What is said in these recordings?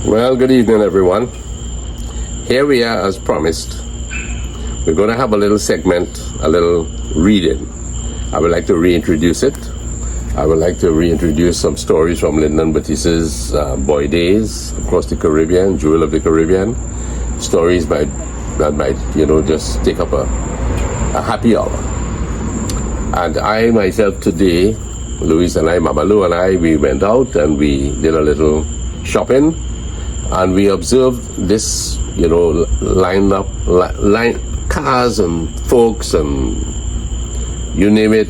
Well, good evening, everyone. Here we are, as promised. We're going to have a little segment, a little reading. I would like to reintroduce it. I would like to reintroduce some stories from Lyndon Batisse's Boy Days across the Caribbean, Jewel of the Caribbean. Stories that might, just take up a happy hour. And I myself today, Louise and I, Mama Lou and I, we went out and we did a little shopping. And we observed this, cars and folks and you name it,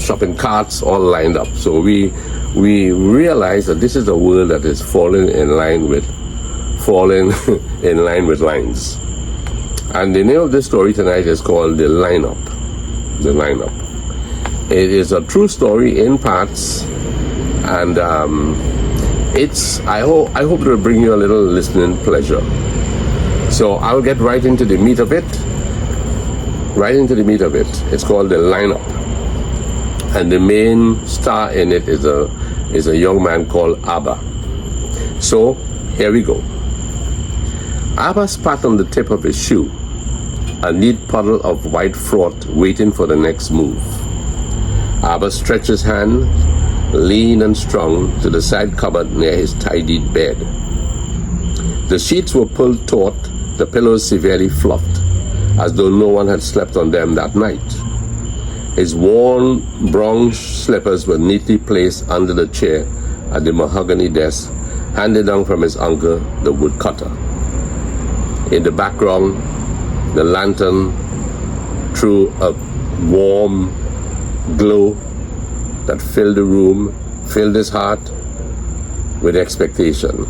shopping carts all lined up. So we realized that this is a world that is falling in line with lines. And the name of this story tonight is called The Lineup. The Lineup. It is a true story in parts, and I hope it will bring you a little listening pleasure. So I'll get right into the meat of it. It's called The Lineup, and the main star in it is a young man called Abba. So here we go. Abba spat on the tip of his shoe, a neat puddle of white froth waiting for the next move. Abba stretched his hand, lean and strong, to the side cupboard near his tidied bed. The sheets were pulled taut, the pillows severely fluffed, as though no one had slept on them that night. His worn brown slippers were neatly placed under the chair at the mahogany desk, handed down from his uncle, the woodcutter. In the background, the lantern threw a warm glow that filled the room, filled his heart with expectation.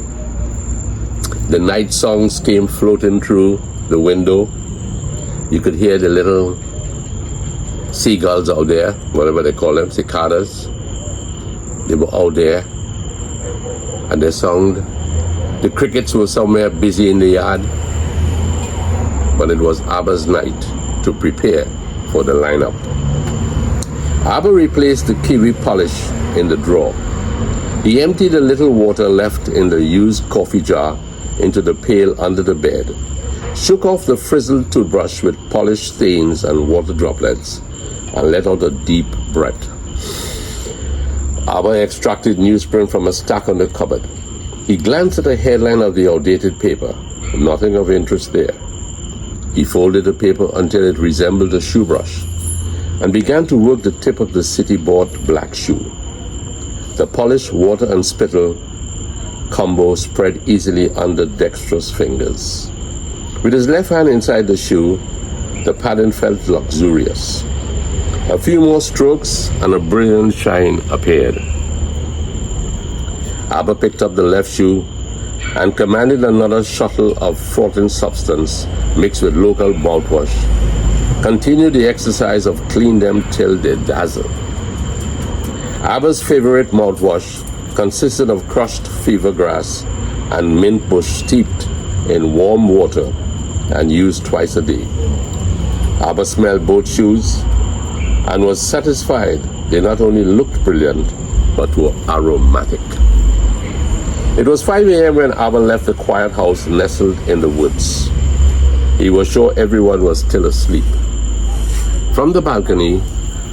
The night songs came floating through the window. You could hear the little seagulls out there, whatever they call them, cicadas. They were out there and they sung. The crickets were somewhere busy in the yard. But it was Abba's night to prepare for the lineup. Abba replaced the kiwi polish in the drawer. He emptied a little water left in the used coffee jar into the pail under the bed, shook off the frizzled toothbrush with polish stains and water droplets, and let out a deep breath. Abba extracted newsprint from a stack on the cupboard. He glanced at the headline of the outdated paper. Nothing of interest there. He folded the paper until it resembled a shoe brush and began to work the tip of the city-bought black shoe. The polished water and spittle combo spread easily under dexterous fingers. With his left hand inside the shoe, the pattern felt luxurious. A few more strokes and a brilliant shine appeared. Abba picked up the left shoe and commanded another shuttle of frothing substance mixed with local mouthwash. Continued the exercise of clean them till they dazzle. Abba's favorite mouthwash consisted of crushed fever grass and mint bush steeped in warm water and used twice a day. Abba smelled both shoes and was satisfied they not only looked brilliant, but were aromatic. It was 5 a.m. when Abba left the quiet house nestled in the woods. He was sure everyone was still asleep. From the balcony,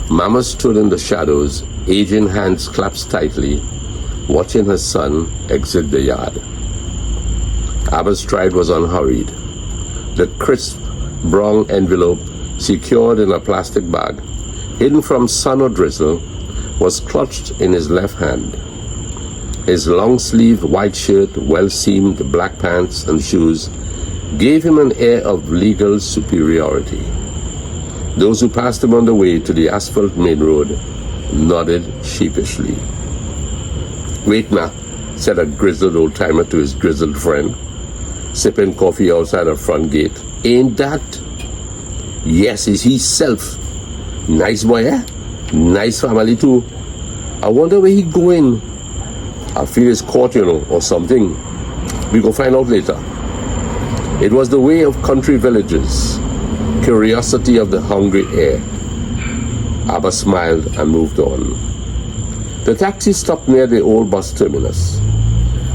Mama stood in the shadows, aging hands clasped tightly, watching her son exit the yard. Abba's stride was unhurried. The crisp brown envelope, secured in a plastic bag, hidden from sun or drizzle, was clutched in his left hand. His long-sleeved white shirt, well-seamed black pants and shoes gave him an air of legal superiority. Those who passed him on the way to the asphalt main road nodded sheepishly. "Wait, ma," said a grizzled old-timer to his grizzled friend, sipping coffee outside a front gate. "Ain't that?" "Yes, it's he self. Nice boy, eh? Nice family too. I wonder where he going. I feel he's caught, or something. We go find out later." It was the way of country villages, curiosity of the hungry air. Abba smiled and moved on. The taxi stopped near the old bus terminus.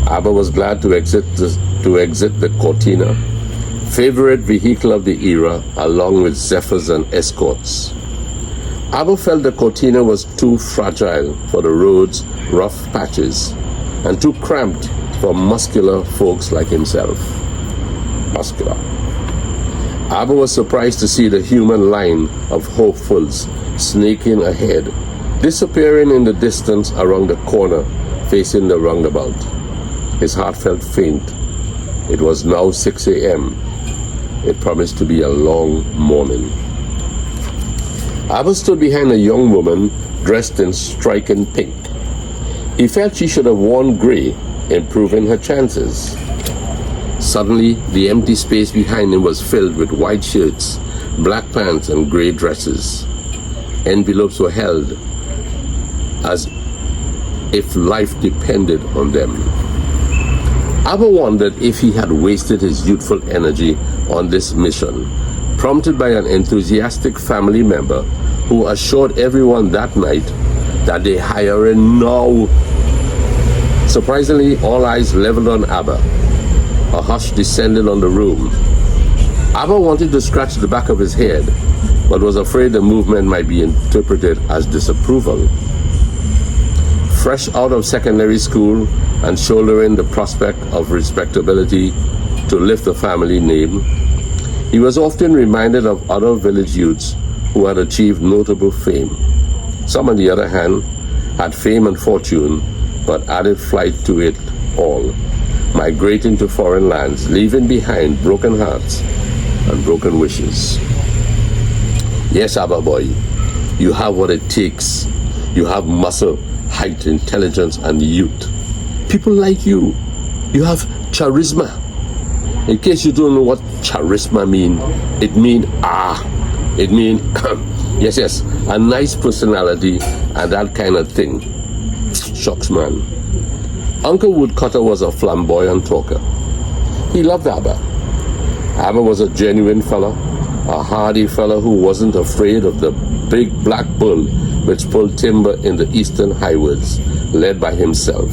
Abba was glad to exit the Cortina, favorite vehicle of the era, along with Zephyrs and escorts. Abba felt the Cortina was too fragile for the road's rough patches and too cramped for muscular folks like himself. Muscular. Abba was surprised to see the human line of hopefuls snaking ahead, disappearing in the distance around the corner facing the roundabout. His heart felt faint. It was now 6 a.m. It promised to be a long morning. Abba stood behind a young woman dressed in striking pink. He felt she should have worn gray, improving her chances. Suddenly, the empty space behind him was filled with white shirts, black pants, and gray dresses. Envelopes were held as if life depended on them. Abba wondered if he had wasted his youthful energy on this mission, prompted by an enthusiastic family member who assured everyone that night that they hiring now. Surprisingly, all eyes leveled on Abba. A hush descended on the room. Abba wanted to scratch the back of his head, but was afraid the movement might be interpreted as disapproval. Fresh out of secondary school and shouldering the prospect of respectability to lift the family name, he was often reminded of other village youths who had achieved notable fame. Some, on the other hand, had fame and fortune, but added flight to it all, migrating to foreign lands, leaving behind broken hearts and broken wishes. Yes, Abba boy, you have what it takes. You have muscle, height, intelligence, and youth. People like you. You have charisma. In case you don't know what charisma mean, it mean yes, a nice personality and that kind of thing. Shucks, man. Uncle Woodcutter was a flamboyant talker. He loved Abba. Abba was a genuine fella, a hardy fella who wasn't afraid of the big black bull which pulled timber in the eastern highwoods, led by himself.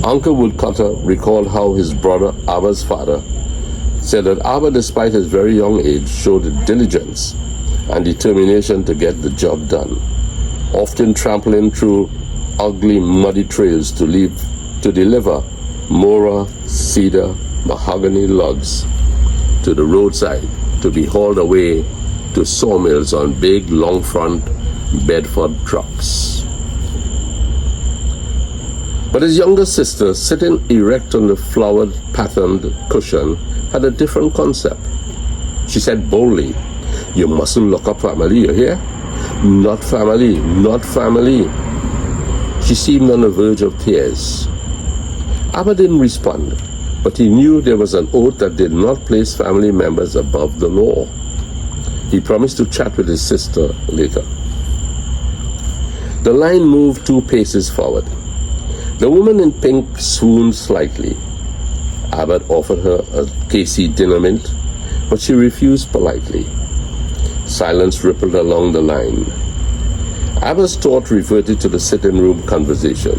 Uncle Woodcutter recalled how his brother Abba's father said that Abba, despite his very young age, showed diligence and determination to get the job done, often trampling through ugly, muddy trails to deliver mora, cedar, mahogany logs to the roadside to be hauled away to sawmills on big, long front Bedford trucks. But his younger sister, sitting erect on the flowered patterned cushion, had a different concept. She said boldly, "You mustn't lock up family, you hear? Not family, not family." She seemed on the verge of tears. Abba didn't respond, but he knew there was an oath that did not place family members above the law. He promised to chat with his sister later. The line moved 2 paces forward. The woman in pink swooned slightly. Abba offered her a KC dinner mint, but she refused politely. Silence rippled along the line. Abba's thought reverted to the sitting room conversation.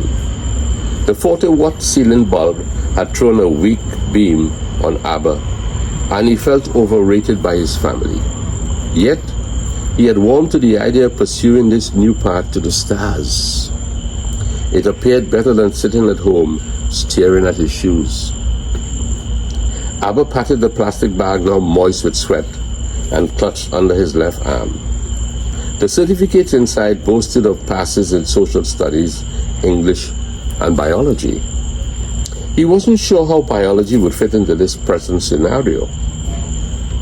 The 40-watt ceiling bulb had thrown a weak beam on Abba, and he felt overrated by his family. Yet, he had warmed to the idea of pursuing this new path to the stars. It appeared better than sitting at home, staring at his shoes. Abba patted the plastic bag, now moist with sweat, and clutched under his left arm. The certificates inside boasted of passes in social studies, English, and biology. He wasn't sure how biology would fit into this present scenario.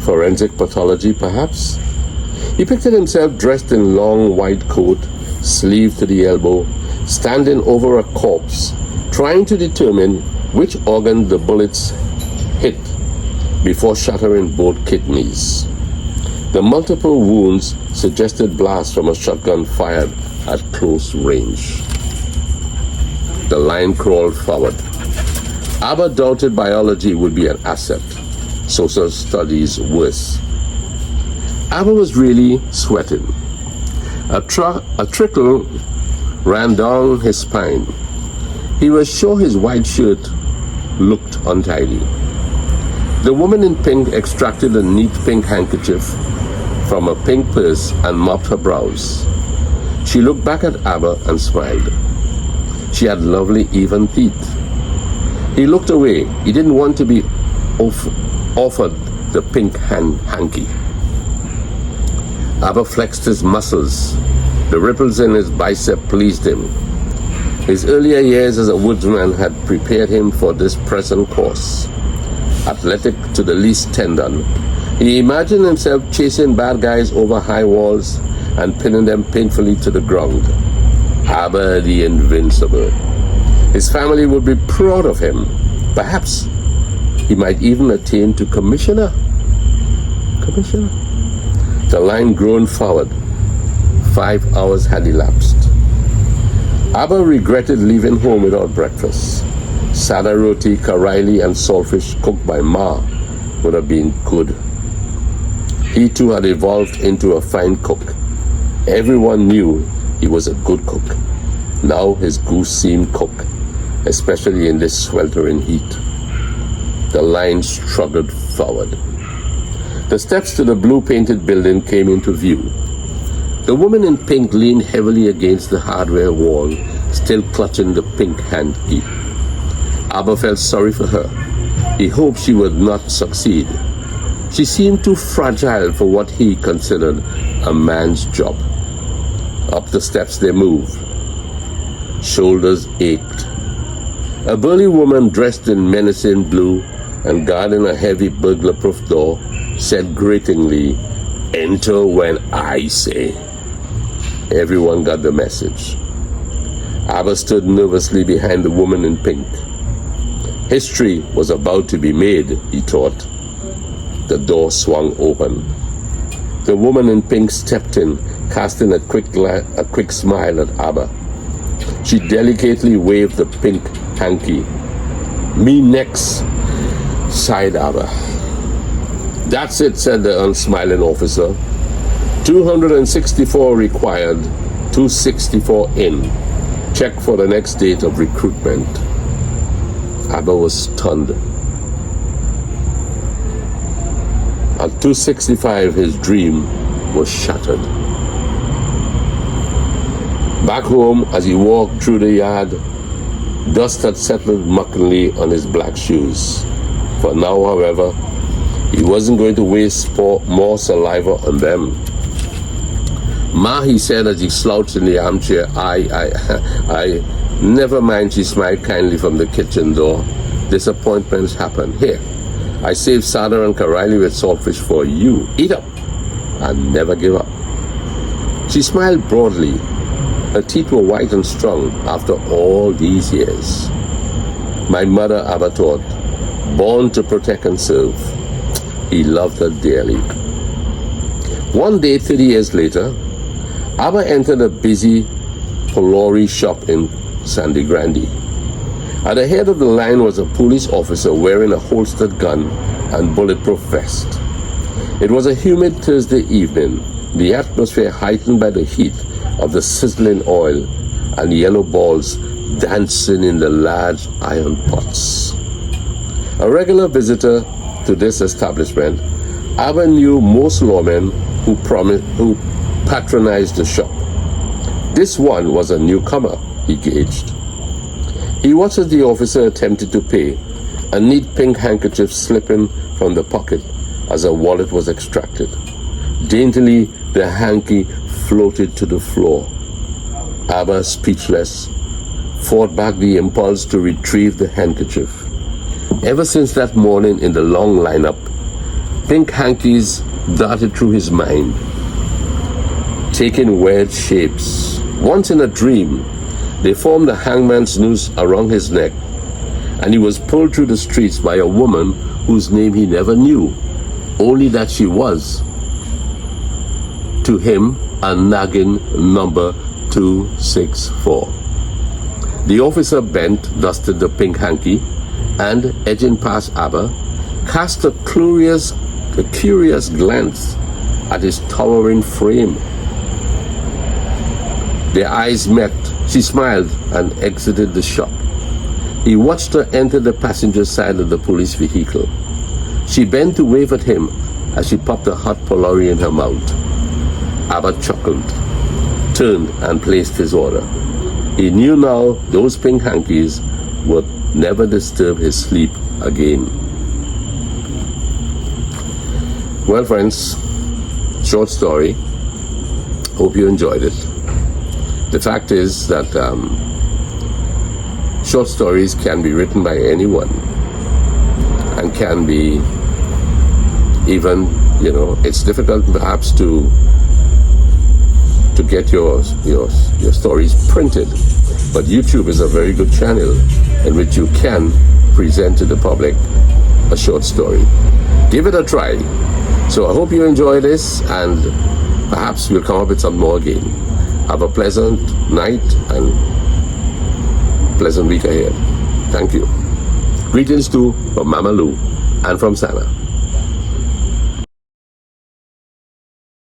Forensic pathology, perhaps? He pictured himself dressed in long white coat, sleeved to the elbow, standing over a corpse, trying to determine which organ the bullets hit before shattering both kidneys. The multiple wounds suggested blasts from a shotgun fired at close range. The line crawled forward. Abba doubted biology would be an asset, social studies worse. Abba was really sweating. A trickle ran down his spine. He was sure his white shirt looked untidy. The woman in pink extracted a neat pink handkerchief from a pink purse and mopped her brows. She looked back at Abba and smiled. She had lovely, even teeth. He looked away. He didn't want to be offered the pink hanky. Abba flexed his muscles. The ripples in his bicep pleased him. His earlier years as a woodsman had prepared him for this present course. Athletic to the least tendon, he imagined himself chasing bad guys over high walls and pinning them painfully to the ground. Abba the Invincible. His family would be proud of him. Perhaps he might even attain to commissioner. The line groaned forward. 5 hours had elapsed. Abba regretted leaving home without breakfast. Sada roti, karaili, and saltfish cooked by Ma would have been good. He too had evolved into a fine cook. Everyone knew he was a good cook. Now his goose seemed cooked, especially in this sweltering heat. The line struggled forward. The steps to the blue-painted building came into view. The woman in pink leaned heavily against the hardware wall, still clutching the pink hanky. Abba felt sorry for her. He hoped she would not succeed. She seemed too fragile for what he considered a man's job. Up the steps they moved. Shoulders ached. A burly woman dressed in menacing blue and guarding a heavy burglar-proof door said gratingly, "Enter when I say." Everyone got the message. Abba stood nervously behind the woman in pink. History was about to be made, he thought. The door swung open. The woman in pink stepped in, casting a quick smile at Abba. She delicately waved the pink hanky. "Me next," sighed Abba. "That's it," said the unsmiling officer. 264 required, 264 in. Check for the next date of recruitment. Abba was stunned. At 265, his dream was shattered. Back home, as he walked through the yard, dust had settled muckily on his black shoes. For now, however, he wasn't going to waste more saliva on them. "Ma," he said as he slouched in the armchair, I, never mind," she smiled kindly from the kitchen door. "Disappointments happen. Here, I saved Sada and karaili with saltfish for you. Eat up and never give up." She smiled broadly. Her teeth were white and strong after all these years. My mother, Abba thought, born to protect and serve. He loved her dearly. One day, 30 years later, Abba entered a busy Polori shop in Sandy Grande. At the head of the line was a police officer wearing a holstered gun and bulletproof vest. It was a humid Thursday evening, the atmosphere heightened by the heat of the sizzling oil and yellow balls dancing in the large iron pots. A regular visitor to this establishment, Abba knew most lawmen who patronized the shop. This one was a newcomer, he gauged. He watched as the officer attempted to pay, a neat pink handkerchief slipping from the pocket as a wallet was extracted. Daintily, the hanky floated to the floor. Abba, speechless, fought back the impulse to retrieve the handkerchief. Ever since that morning in the long lineup, pink hankies darted through his mind, taking weird shapes. Once in a dream, they formed a hangman's noose around his neck, and he was pulled through the streets by a woman whose name he never knew, only that she was, to him, a nagging number 264. The officer bent, dusted the pink hanky, and, edging past Abba, cast a curious glance at his towering frame. Their eyes met. She smiled and exited the shop. He watched her enter the passenger side of the police vehicle. She bent to wave at him as she popped a hot Polari in her mouth. Abbott chuckled, turned and placed his order. He knew now those pink hankies would never disturb his sleep again. Well, friends, short story. Hope you enjoyed it. The fact is that short stories can be written by anyone and can be even, it's difficult perhaps to get your stories printed, but YouTube is a very good channel in which you can present to the public a short story. Give it a try. So I hope you enjoy this, and perhaps we'll come up with some more again. Have a pleasant night and pleasant week ahead. Thank you. Greetings from Mama Lou and from Sana.